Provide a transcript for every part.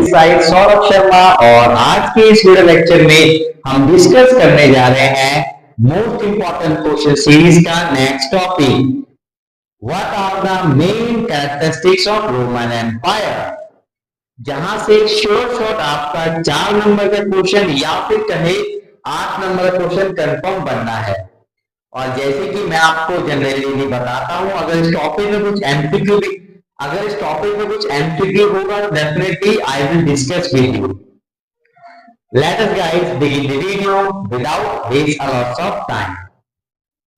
Side Saurabh Sharma और आज के इस वीडियो लेक्चर में हम डिस्कस करने जा रहे हैं मोस्ट इंपॉर्टेंट क्वेश्चन सीरीज का next topic, what are the main characteristics of Roman empire. जहां से शॉर्ट आपका 4 नंबर का क्वेश्चन या फिर कहे 8 नंबर का क्वेश्चन कंफर्म बनना है। और जैसे कि मैं आपको जनरली बताता हूं, अगर इस टॉपिक में कुछ एमसीक्यू होगा तो definitely I will discuss with you. Let us guys begin the video without waste a lot of time.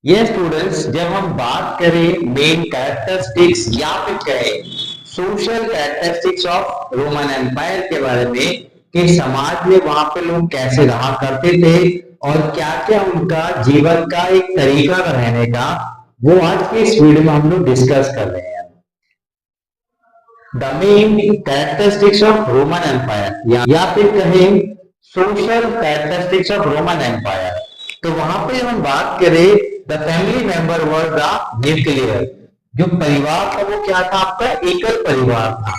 ये स्टूडेंट्स, जब हम बात करें मेन कैरेक्टरिस्टिक्स या फिर कहें social characteristics of Roman empire के बारे में कि समाज में वहां पे लोग कैसे रहा करते थे और क्या क्या उनका जीवन का एक तरीका रहने का, वो आज के इस वीडियो में हम लोग डिस्कस कर रहे हैं। The main characteristics of Roman empire या फिर कहें social characteristics of Roman empire. तो वहां पे हम बात करें the family member were the nuclear. जो परिवार था वो क्या था, आपका एकल परिवार था।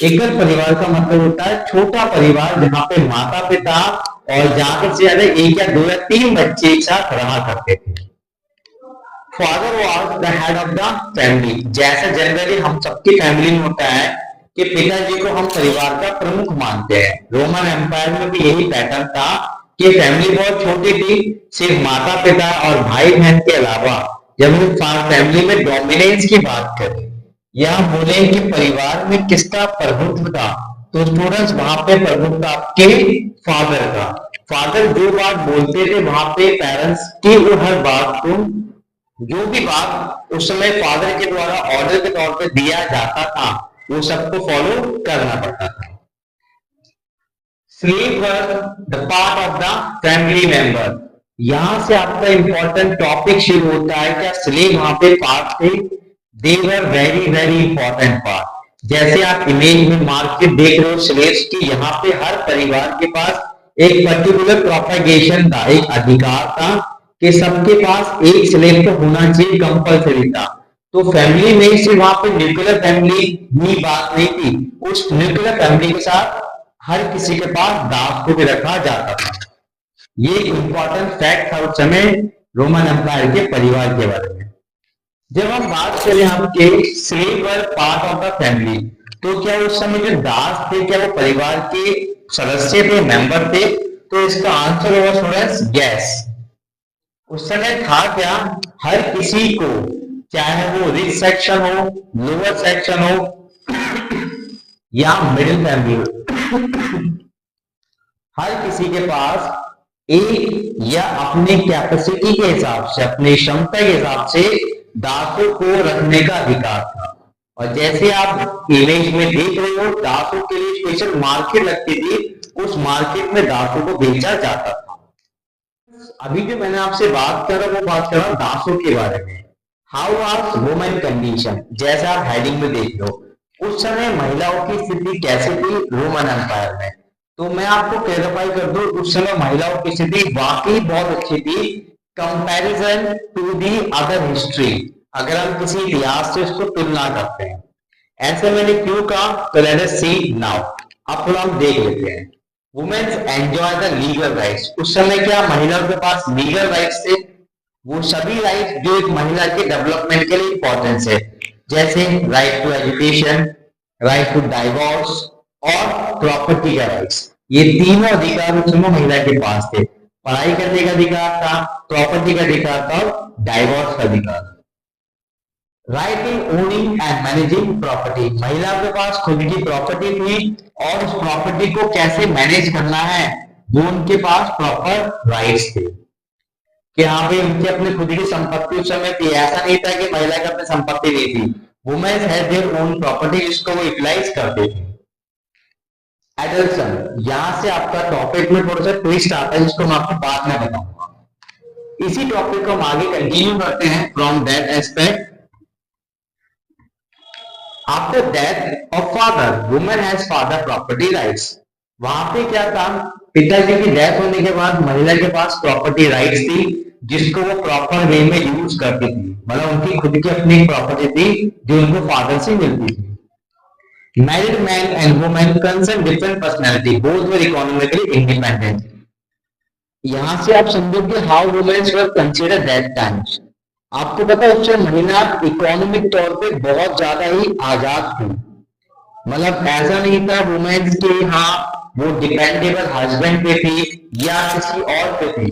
एकल परिवार का मतलब होता है छोटा परिवार जहां पे माता पिता और ज्यादा से ज्यादा 1 या 2 या 3 बच्चे एक साथ रहा करते थे। Father was the head of the family. जैसा जनरली हम सबकी फैमिली में होता है कि पिताजी को हम परिवार का प्रमुख मानते हैं, रोमन एम्पायर में भी यही पैटर्न था कि फैमिली बहुत छोटी थी। सिर्फ माता पिता और भाई बहन के अलावा जब हम फैमिली में डोमिनेंस की बात करें या बोले कि परिवार में किसका प्रभुत्व था, तो स्टूडेंट्स वहां पे प्रभुत्व आपके फादर का। फादर जो बात बोलते थे वहां पे पेरेंट्स की वो हर बात को, जो भी बात उस समय फादर के द्वारा ऑर्डर के तौर पे दिया जाता था, वो सबको फॉलो करना पड़ता था। Slave were the part of the family member. यहां से आपका इंपॉर्टेंट टॉपिक शुरू होता है। क्या स्लेव वहां पे पार्ट थे? They were very very important part. जैसे आप इमेज में मार्केट देख रहे हो स्लेव्स की, यहाँ पे हर परिवार के पास एक पर्टिकुलर प्रोपेगेशन था, एक अधिकार था कि सबके पास एक स्लेव तो होना चाहिए, कंपल्सरी था। तो फैमिली में सिर्फ वहां पे न्यूक्लियर फैमिली ही बात नहीं थी, उस न्यूक्लियर फैमिली के साथ हर किसी के पास दास को भी रखा जाता था। ये इंपॉर्टेंट फैक्ट था उस समय रोमन एम्पायर के परिवार के बारे में। जब हम बात करें आपके slave were part of the family, तो क्या उस समय जो दास थे क्या वो परिवार के सदस्य थे, मेंबर थे? तो इसका आंसर होगा स्टूडेंट्स यस। उस समय था क्या, हर किसी को, चाहे वो रिच सेक्शन हो, लोअर सेक्शन हो या मिडिल फैमिली हो, हर किसी के पास एक या अपने कैपेसिटी के हिसाब से, अपनी क्षमता के हिसाब से दासों को रखने का अधिकार था। और जैसे आप इमेज में देख रहे हो, दासों के लिए स्पेशल मार्केट लगती थी, उस मार्केट में दासों को बेचा जाता था। अभी जो मैंने आपसे बात कर रहा, वो बात कर रहा दासों के बारे में। हाउ वाज वुमेन कंडीशन, जैसा आप हेडिंग में देख लो, उस समय महिलाओं की स्थिति कैसी थी रोमन एम्पायर में? तो मैं आपको क्लैरिफाई कर दूं, उस समय महिलाओं की स्थिति वाकई बहुत अच्छी थी comparison to the other history. अगर हम किसी इतिहास से उसको तुलना करते हैं, ऐसे मैंने क्यों कहा, तो लेट अस सी नाउ। अब थोड़ा हम देख लेते हैं। Womens enjoy the legal rights. उस समय क्या महिलाओं के पास लीगल राइट्स थे? वो सभी राइट्स जो एक महिला के डेवलपमेंट के लिए इंपॉर्टेंस है, जैसे right to education, right to divorce और प्रॉपर्टी का राइट्स। ये तीनों अधिकार उस समय महिला के पास थे। पढ़ाई करने का अधिकार था, प्रॉपर्टी का अधिकार था और डाइवोर्स का अधिकार। Right in owning and managing property. महिला के पास खुद की प्रॉपर्टी थी और उस प्रॉपर्टी को कैसे मैनेज करना है, वो उनके पास प्रॉपर राइट्स थे कि हाँ भाई उनकी अपनी खुद की संपत्ति उस समय थी। ऐसा नहीं था कि महिला की अपनी संपत्ति नहीं थी। Women had their own property जिसको वो यूटिलाइज करते थे। एडल्सन, यहां से आपका टॉपिक में थोड़ा सा ट्विस्ट आता है, जिसको मैं आपको बाद में बताऊंगा। इसी टॉपिक को हम आगे कंटिन्यू करते हैं from that aspect. After death of father, women has father property rights. वहां पे क्या था, पिताजी की डेथ होने के बाद महिला के पास प्रॉपर्टी राइट्स थी, जिसको वो प्रॉपर वे में यूज करती थी। मतलब उनकी खुद की अपनी प्रॉपर्टी थी जो उनको फादर से मिलती थी। Married man and woman concern different personality, both were economically independent. यहाँ से आप समझोगे how womens were consider that times. आपको पता है उस समय महिला इकोनॉमिक तौर पे बहुत ज्यादा ही आजाद थी। मतलब ऐसा नहीं था वुमेन्स के हाँ वो डिपेंडेबल हस्बैंड पे थी या किसी और पे थी।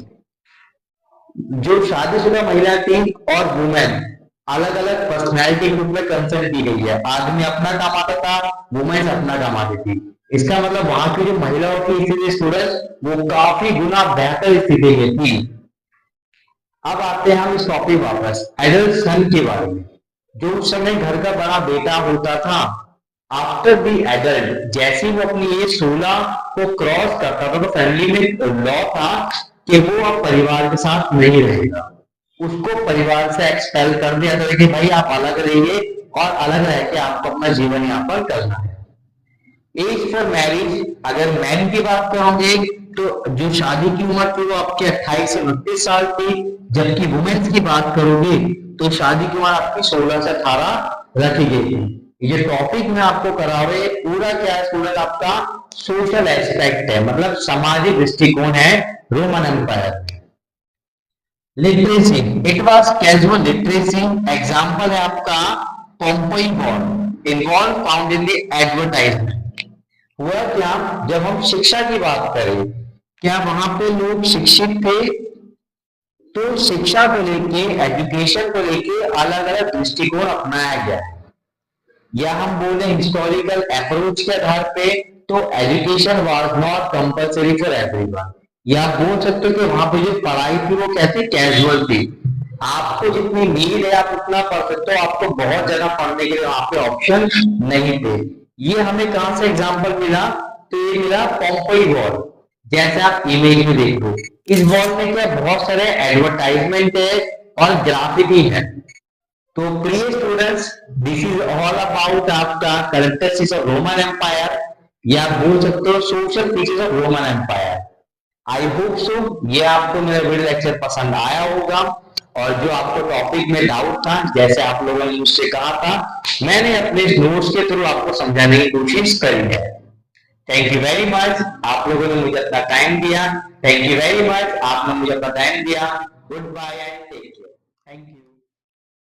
जो शादीशुदा महिला थी और वुमेन अलग अलग पर्सनैलिटी ग्रुप में कंसर्न की गई है। आदमी अपना कमाता था, वुमेन अपना कमाती थी। इसका मतलब वहां की जो महिलाओं की स्थिति स्टूडेंट वो काफी गुना बेहतर स्थिति में थी। अब आते हैं हम इस टॉपिक वापस एडल्ट सन के बारे में। जो उस समय घर का बड़ा बेटा होता था, आफ्टर दी एडल्ट जैसे वो अपनी एज 16 को क्रॉस करता था तो फैमिली में लॉ था कि वो अब परिवार के साथ नहीं रहेगा। उसको परिवार से एक्सपेल कर दिया था कि भाई आप अलग रहिए और अलग रह के आपको अपना जीवन यापन करना है। एज फॉर मैरिज अगर मैन की बात करोगे तो जो शादी की उम्र थी वो आपके 28 से 29 साल थी, जबकि वुमेन्स की बात करोगे तो शादी की उम्र आपकी 16 से 18 रखी गई थी। ये टॉपिक में आपको करा रहे पूरा क्या है स्टूडेंट आपका सोशल एस्पेक्ट है, मतलब सामाजिक दृष्टिकोण है रोमन एम्पायर में। Literacy it was casual literacy. Example है आपका Pompey war involve found in the advertisement. हुआ क्या जब हम शिक्षा की बात करें, क्या वहां पे लोग शिक्षित थे? तो शिक्षा को लेके एजुकेशन को लेके अलग अलग दृष्टिकोण अपनाया गया है। या हम बोले हिस्टोरिकल अप्रोच के आधार पे तो education was not compulsory for everyone. या आप बोल सकते हो कि वहां पे जो पढ़ाई थी वो कैसे कैजुअल थी। आपको जितनी नीड है आप उतना पढ़ सकते हो, आपको बहुत ज्यादा पढ़ने के लिए वहां पे ऑप्शन नहीं थे। ये हमें कहां से एग्जांपल मिला? तो ये मिला पोम्पई वॉर। जैसे आप इमेज में देखो इस वॉर में क्या बहुत सारे एडवर्टाइजमेंट है और ग्राफिटी है। तो प्रिय students this is all about आपका कैरेक्टरिस्टिक्स ऑफ रोमन एम्पायर या बोल सकते हो social features of Roman empire. I hope so ये आपको मेरा वीडियो लेक्चर पसंद आया होगा और जो आपको टॉपिक में डाउट था जैसे आप लोगों ने मुझसे कहा था मैंने अपने नोट्स के थ्रू आपको समझाने की कोशिश करी है। थैंक यू वेरी मच, आप लोगों ने मुझे अपना टाइम दिया। थैंक यू वेरी मच, आपने मुझे अपना टाइम दिया। Good bye and take care. Thank you.